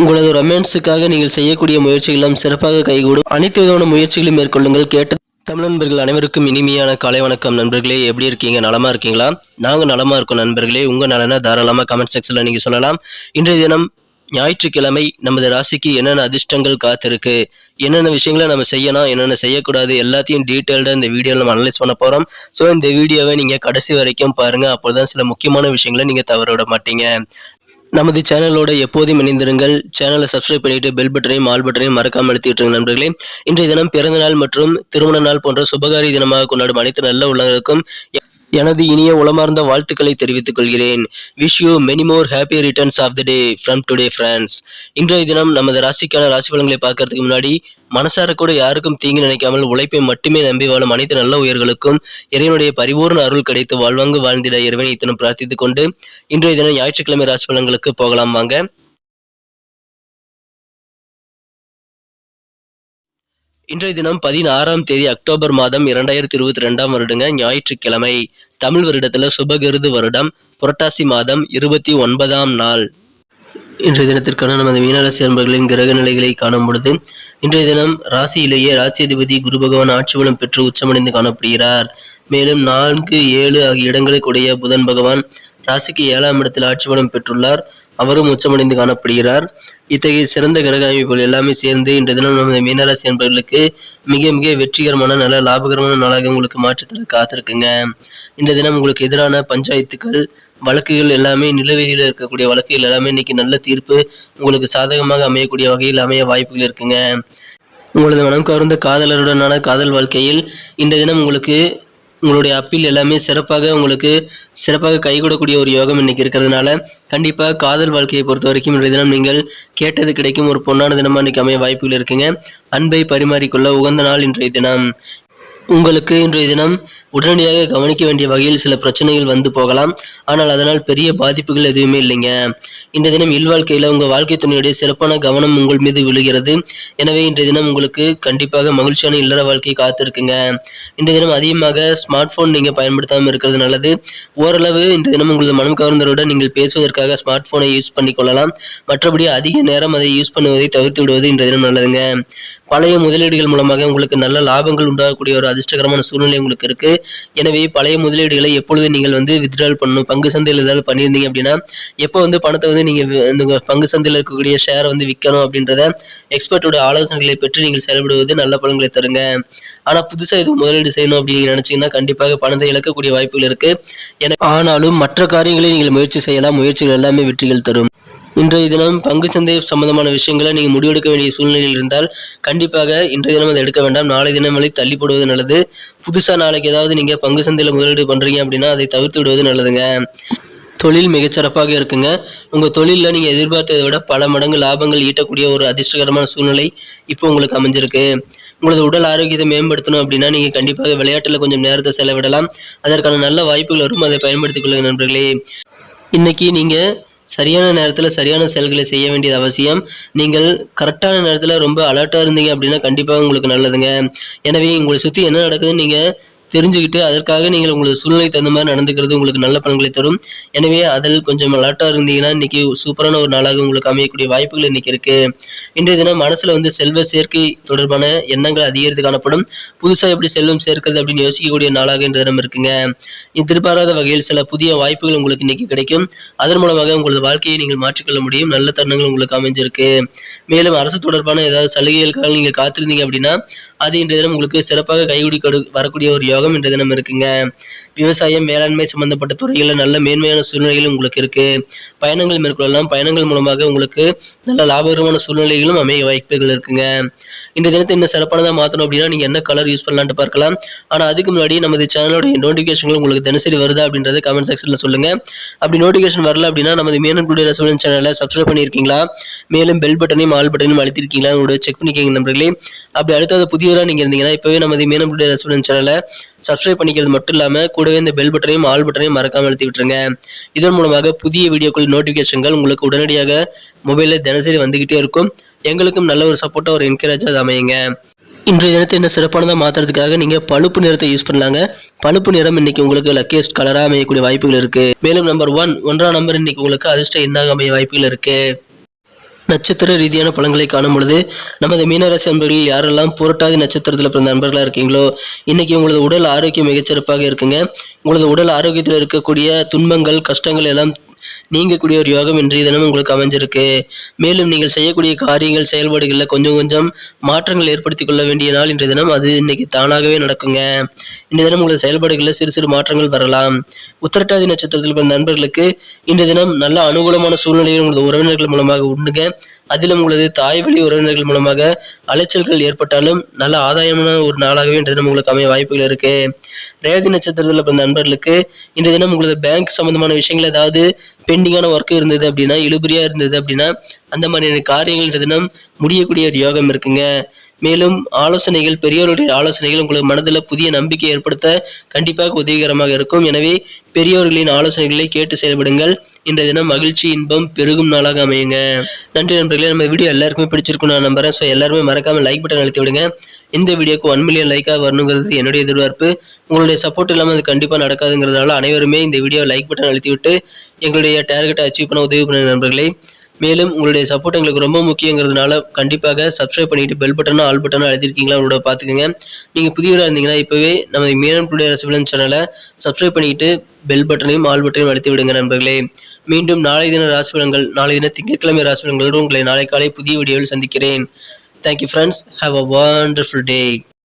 உங்களது ரொமான்ஸுக்காக நீங்கள் செய்யக்கூடிய முயற்சிகள் எல்லாம் சிறப்பாக கைகூடும். அனைத்து விதமான முயற்சிகளையும் மேற்கொள்ளுங்கள். கேட்ட தமிழ் நண்பர்கள் அனைவருக்கும் இனிமையான காலை வணக்கம். நண்பர்களே, எப்படி இருக்கீங்க? நலமா இருக்கீங்களா? நாங்க நலமா இருக்கோம் நண்பர்களே. உங்க நலனை தாராளமா கமெண்ட் செக்ஷன்ல நீங்க சொல்லலாம். இன்றைய தினம் ஞாயிற்றுக்கிழமை. நமது ராசிக்கு என்னென்ன அதிர்ஷ்டங்கள் காத்திருக்கு, என்னென்ன விஷயங்களை நம்ம செய்யணும், என்னென்ன செய்யக்கூடாது, எல்லாத்தையும் டீட்டெயில்டா இந்த வீடியோவில் நம்ம அனலைஸ் பண்ண போறோம். ஸோ இந்த வீடியோவை நீங்க கடைசி வரைக்கும் பாருங்க. அப்போதான் சில முக்கியமான விஷயங்களை நீங்க தவற விட மாட்டீங்க. நமது சேனலோட எப்போதும் இணைந்திருங்கள். சேனலை சப்ஸ்கிரைப் பண்ணிட்டு பெல் பட்டனையும் ஆல் பட்டனையும் மறக்காம அழுத்திட்டு நண்பர்களே. இன்றைய தினம் பிறந்த நாள் மற்றும் திருமண நாள் போன்ற சுபகாரி தினமாக கொண்டாடும் அனைத்து நல்ல உள்ளங்களுக்கும் எனது இனிய உளமார்ந்த வாழ்த்துக்களை தெரிவித்துக் கொள்கிறேன். Wish you many more happy returns of the day from today friends. இன்றைய தினம் நமது ராசிக்கான ராசி பலன்களை பார்க்கறதுக்கு முன்னாடி மனசார கூட யாருக்கும் தீங்கு நினைக்காமல் உழைப்பை மட்டுமே நம்பி வாழும் அனைத்து நல்ல உயர்களுக்கும் இறைவனுடைய பரிபூர்ண அருள் கிடைத்து வாழ்வாங்கு வாழ்ந்திட இறைவனை இத்தனம் பிரார்த்தித்துக் கொண்டு இன்றைய தினம் ஞாயிற்றுக்கிழமை ராசி பலன்களுக்கு போகலாம் வாங்க. இன்றைய தினம் 16ஆம் தேதி அக்டோபர் மாதம் 2022 வருடங்க, ஞாயிற்றுக்கிழமை. தமிழ் வருடத்துல சுபகிருது வருடம் புரட்டாசி மாதம் 29ஆம் நாள். இன்றைய தினத்திற்கான நமது மீனராசி அன்பர்களின் கிரக நிலைகளை காணும் பொழுது இன்றைய தினம் ராசியிலேயே ராசி அதிபதி குரு பகவான் ஆட்சி பலம் பெற்று உச்சமடைந்து காணப்படுகிறார். மேலும் 4, 7 ஆகிய இடங்களுக்குடைய புதன் பகவான் ராசிக்கு 7ஆம் இடத்தில் ஆட்சி பலம் பெற்றுள்ளார். அவரும் உச்சமடைந்து காணப்படுகிறார். இத்தகைய சிறந்த கிரக அமைப்புகள் எல்லாமே சேர்ந்து இன்றைய தினம் நமது மீனராசி என்பவர்களுக்கு மிக மிக வெற்றிகரமான நல்ல லாபகரமான நாளாக உங்களுக்கு மாற்றத்தர காத்திருக்குங்க. இந்த தினம் உங்களுக்கு எதிரான பஞ்சாயத்துக்கள் வழக்குகள் எல்லாமே நிலுவையில் இருக்கக்கூடிய வழக்குகள் எல்லாமே இன்னைக்கு நல்ல தீர்ப்பு உங்களுக்கு சாதகமாக அமையக்கூடிய வகையில் அமைய வாய்ப்புகள் இருக்குங்க. உங்களது மனம் கவர்ந்த காதலருடனான காதல் வாழ்க்கையில் இந்த தினம் உங்களுக்கு உங்களுடைய அப்பீல் எல்லாமே சிறப்பாக கைகூடக்கூடிய ஒரு யோகம் இன்னைக்கு இருக்கிறதுனால கண்டிப்பாக காதல் வாழ்க்கையை பொறுத்த வரைக்கும் இன்றைய தினம் நீங்கள் கேட்டது கிடைக்கும் ஒரு பொன்னான தினமா இன்னைக்கு அமைய வாய்ப்புகள் இருக்குங்க. அன்பை பரிமாறிக்கொள்ள உகந்த நாள் இன்றைய தினம். உங்களுக்கு இன்றைய தினம் உடனடியாக கவனிக்க வேண்டிய வகையில் சில பிரச்சனைகள் வந்து போகலாம். ஆனால் அதனால் பெரிய பாதிப்புகள் எதுவுமே இல்லைங்க. இந்த தினம் இல்வாழ்க்கையில உங்க வாழ்க்கை துணையுடைய சிறப்பான கவனம் உங்கள் மீது விழுகிறது. எனவே இன்றைய தினம் உங்களுக்கு கண்டிப்பாக மகிழ்ச்சியான இல்லற வாழ்க்கை காத்திருக்குங்க. இன்றைய தினம் அதிகமாக ஸ்மார்ட் போன் நீங்க பயன்படுத்தாமல் இருக்கிறது நல்லது. ஓரளவு இன்றைய தினம் உங்களது மனம் கவர்ந்தவருடன் நீங்கள் பேசுவதற்காக ஸ்மார்ட் போனை யூஸ் பண்ணி கொள்ளலாம். மற்றபடி அதிக நேரம் அதை யூஸ் பண்ணுவதை தவிர்த்து விடுவது இன்றைய தினம் நல்லதுங்க. பழைய முதலீடுகள் மூலமாக உங்களுக்கு நல்ல லாபங்கள் உண்டாகக்கூடிய ஒரு அதிர்ஷ்டகரமான சூழ்நிலை உங்களுக்கு இருக்கு. எனவே பழைய முதலீடுகளை எப்பொழுது நீங்கள் வித்ட்ரால் பண்ணணும், பங்கு சந்தையில் ஏதாவது பண்ணியிருந்தீங்க அப்படின்னா எப்போ பணத்தை நீங்க இந்த பங்கு சந்தையில் இருக்கக்கூடிய ஷேரை விற்கணும் அப்படின்றத எக்ஸ்பர்ட்டோட ஆலோசனைகளை பெற்று நீங்கள் செயல்படுவது நல்ல பலன்களை தருங்க. ஆனா புதுசா எதுவும் முதலீடு செய்யணும் அப்படின்னு நீங்க நினைச்சீங்கன்னா கண்டிப்பாக பணத்தை இழக்கக்கூடிய வாய்ப்புகள் இருக்கு. ஆனாலும் மற்ற காரியங்களை நீங்கள் முயற்சி செய்யலாம். முயற்சிகள் எல்லாமே வெற்றிகள் தரும். இன்றைய தினம் பங்கு சந்தை சம்பந்தமான விஷயங்களை நீங்க முடிவெடுக்க வேண்டிய சூழ்நிலையில் இருந்தால் கண்டிப்பாக இன்றைய தினம் அதை எடுக்க வேண்டாம். நாளை தினம் வரை தள்ளி போடுவது நல்லது. புதுசா நாளைக்கு ஏதாவது நீங்க பங்கு சந்தையில முதலீடு பண்றீங்க அப்படின்னா அதை தவிர்த்து விடுவது நல்லதுங்க. தொழில் மிகச்சிறப்பாக இருக்குங்க. உங்க தொழில நீங்க எதிர்பார்த்ததை விட பல மடங்கு லாபங்கள் ஈட்டக்கூடிய ஒரு அதிர்ஷ்டகரமான சூழ்நிலை இப்போ உங்களுக்கு அமைஞ்சிருக்கு. உங்களது உடல் ஆரோக்கியத்தை மேம்படுத்தணும் அப்படின்னா நீங்க கண்டிப்பாக விளையாட்டுல கொஞ்சம் நேரத்தை செலவிடலாம். அதற்கான நல்ல வாய்ப்புகள் வரும். அதை பயன்படுத்திக் கொள்ளுங்க நண்பர்களே. இன்னைக்கு நீங்க சரியான நேரத்தில் சரியான செயல்களை செய்ய வேண்டியது அவசியம். நீங்கள் கரெக்டான நேரத்தில் ரொம்ப அலர்ட்டாக இருந்தீங்க அப்படின்னா கண்டிப்பாக உங்களுக்கு நல்லதுங்க. எனவே உங்களை சுற்றி என்ன நடக்குதுன்னு நீங்கள் தெரிஞ்சுக்கிட்டு அதற்காக நீங்கள் உங்களது சூழ்நிலை தகுந்த மாதிரி நடந்துக்கிறது உங்களுக்கு நல்ல பலன்களை தரும். எனவே அதில் கொஞ்சம் அலர்ட்டாக இருந்தீங்கன்னா இன்னைக்கு சூப்பரான ஒரு நாளாக உங்களுக்கு அமையக்கூடிய வாய்ப்புகள் இன்னைக்கு இருக்கு. இன்றைய தினம் மனசுல செல்வ சேர்க்கை தொடர்பான எண்ணங்கள் அதிகரித்து காணப்படும். புதுசாக எப்படி செல்வம் சேர்க்கிறது அப்படின்னு யோசிக்கக்கூடிய நாளாக இன்றைய தினம் இருக்குங்க. எதிர்பாராத வகையில் சில புதிய வாய்ப்புகள் உங்களுக்கு இன்னைக்கு கிடைக்கும். அதன் மூலமாக உங்களது வாழ்க்கையை நீங்கள் மாற்றிக்கொள்ள முடியும். நல்ல தருணங்கள் உங்களுக்கு அமைஞ்சிருக்கு. மேலும் அரசு தொடர்பான ஏதாவது சலுகைகளுக்காக நீங்கள் காத்திருந்தீங்க அப்படின்னா அது இன்றைய தினம் உங்களுக்கு சிறப்பாக கைகூடி வரக்கூடிய ஒரு யோகம் இன்றைய தினம் இருக்குங்க. விவசாயம் மேலாண்மை சம்பந்தப்பட்ட துறைகளில் நல்ல மேன்மையான சூழ்நிலைகளும் உங்களுக்கு இருக்கு. பயணங்கள் மேற்கொள்ளலாம். பயணங்கள் மூலமாக உங்களுக்கு நல்ல லாபகரமான சூழ்நிலைகளும் அமைய வாய்ப்புகள் இருக்குங்க. இந்த தினத்தை இன்னும் சிறப்பானதாக மாற்றணும் அப்படின்னா நீங்க என்ன கலர் யூஸ் பண்ணலான்ட்டு பார்க்கலாம். ஆனா அதுக்கு முன்னாடி நமது சேனலோட நோட்டிபிகேஷன்கள் உங்களுக்கு தினசரி வருதா அப்படின்றத கமெண்ட் செக்ஷன்ல சொல்லுங்க. அப்படி நோட்டிபிகேஷன் வரல அப்படின்னா நமது மீனன் டுடே ரெஸ்டாரண்ட் சேனலை சப்ஸ்கிரைப் பண்ணியிருக்கீங்களா, மேலும் பெல் பட்டனையும் ஆல் பட்டனையும் அழுத்திருக்கீங்களா செக் பண்ணிக்கோங்க நண்பர்களே. அப்படி அடுத்தது புதியவராக நீங்க இருந்தீங்கன்னா இப்பவே நமது மீனம் டுடே ரெஸ்டாரண்ட் சேனலை சப்ஸ்கிரைப் பண்ணிக்கிறது மட்டும் இல்லாம கூடவே இந்த பெல் பட்டனையும் ஆல் பட்டனையும் மறக்காம அழுத்தி விட்டுருங்க. இதன் மூலமாக புதிய வீடியோக்கள் நோட்டிபிகேஷன்கள் உங்களுக்கு உடனடியாக மொபைல்ல தினசரி வந்துகிட்டே இருக்கும். எங்களுக்கும் நல்ல ஒரு சப்போர்ட்டா ஒரு என்கரேஜா அமையுங்க. இன்றைய தினத்தை என்ன சிறப்பானதா மாத்துறதுக்காக நீங்க பழுப்பு நிறத்தை யூஸ் பண்ணலாங்க. பழுப்பு நிறம் இன்னைக்கு உங்களுக்கு லக்கியஸ்ட் கலரா அமையக்கூடிய வாய்ப்புகள் இருக்கு. மேலும் நம்பர் 1 ஒன்றாம் நம்பர் இன்னைக்கு உங்களுக்கு அதிர்ஷ்ட எண்ணாக அமைய வாய்ப்புகள் இருக்கு. நட்சத்திர ரீதியான பலன்களை காணும் பொழுது நமது மீனராசி அன்பர்கள் யாரெல்லாம் புரட்டாதி நட்சத்திரத்தில் பிறந்த நண்பர்களா இருக்கீங்களோ இன்னைக்கு உங்களது உடல் ஆரோக்கியம் மிகச்சிறப்பாக இருக்குங்க. உங்களது உடல் ஆரோக்கியத்தில் இருக்கக்கூடிய துன்பங்கள் கஷ்டங்கள் எல்லாம் நீங்கக்கூடிய ஒரு யோகம் இன்றைய தினம் உங்களுக்கு அமைஞ்சிருக்கு. மேலும் நீங்கள் செய்யக்கூடிய காரியங்கள் செயல்பாடுகள்ல கொஞ்சம் கொஞ்சம் மாற்றங்கள் ஏற்படுத்திக் கொள்ள வேண்டிய நாள் இன்றைய தினம். அது இன்னைக்கு தானாகவே நடக்குங்க. இன்றைய தினம் உங்களது செயல்பாடுகள்ல சிறு சிறு மாற்றங்கள் வரலாம். உத்திரட்டாதி நட்சத்திரத்தில் பிறந்த நண்பர்களுக்கு இன்றைய தினம் நல்ல அனுகூலமான சூழ்நிலைகள் உங்களது உறவினர்கள் மூலமாக உண்டுங்க. அதிலும் உங்களது தாய் வழி உறவினர்கள் மூலமாக அலைச்சல்கள் ஏற்பட்டாலும் நல்ல ஆதாயமான ஒரு நாளாகவே இன்றைய தினம் உங்களுக்கு அமைய வாய்ப்புகள் இருக்கு. ரேவதி நட்சத்திரத்தில் பிறந்த நண்பர்களுக்கு இன்றைய தினம் உங்களது பேங்க் சம்பந்தமான விஷயங்கள் ஏதாவது பெண்டிங்கான ஒர்க் இருந்தது அப்படின்னா, இழுபறியா இருந்தது அப்படின்னா, அந்த மாதிரியான காரியங்கள் இன்றைய தினம் முடியக்கூடிய ஒரு யோகம் இருக்குங்க. மேலும் ஆலோசனைகள், பெரியோருடைய ஆலோசனைகள் உங்களுக்கு மனதில் புதிய நம்பிக்கை ஏற்படுத்த கண்டிப்பாக உதவிகரமாக இருக்கும். எனவே பெரியோர்களின் ஆலோசனைகளை கேட்டு செயல்படுங்கள். இன்றைய தினம் மகிழ்ச்சி இன்பம் பெருகும் நாளாக அமையுங்க. நன்றி நண்பர்களே. நம்ம வீடியோ எல்லாருக்குமே பிடிச்சிருக்கும் நான் நம்புறேன். ஸோ எல்லாருமே மறக்காம லைக் பட்டன் அழுத்தி விடுங்க. இந்த வீடியோக்கு 1 மில்லியன் லைக்காக வரணுங்கிறது என்னுடைய எதிர்பார்ப்பு. உங்களுடைய சப்போர்ட் இல்லாமல் அது கண்டிப்பாக நடக்காதுங்கிறதுனால அனைவருமே இந்த வீடியோ லைக் பட்டன் அழுத்தி விட்டு எங்களுடைய டார்கெட்டை அச்சீவ் பண்ண உதவி பண்ணுங்க நண்பர்களே. மேலும் உங்களுடைய சப்போர்ட் எங்களுக்கு ரொம்ப முக்கியங்கிறதுனால கண்டிப்பாக சப்ஸ்கிரைப் பண்ணிட்டு பெல் பட்டனும் ஆல் பட்டனும் அழுத்திருக்கீங்களா அவரோட பார்த்துக்கோங்க. நீங்கள் புதியவராக இருந்தீங்கன்னா இப்போவே நம்ம மீனம் டுடே ராசிபலன் சேனலை சப்ஸ்கிரைப் பண்ணிக்கிட்டு பெல் பட்டனையும் ஆல் பட்டனையும் அழுத்தி விடுங்க நண்பர்களே. மீண்டும் நாளை தின ராசிபலன்கள், நாளை தின திங்கட்கிழமை ராசிபலன்களோடு உங்களை நாளை காலை புதிய வீடியோவில் சந்திக்கிறேன். Thank you friends. Have a wonderful day.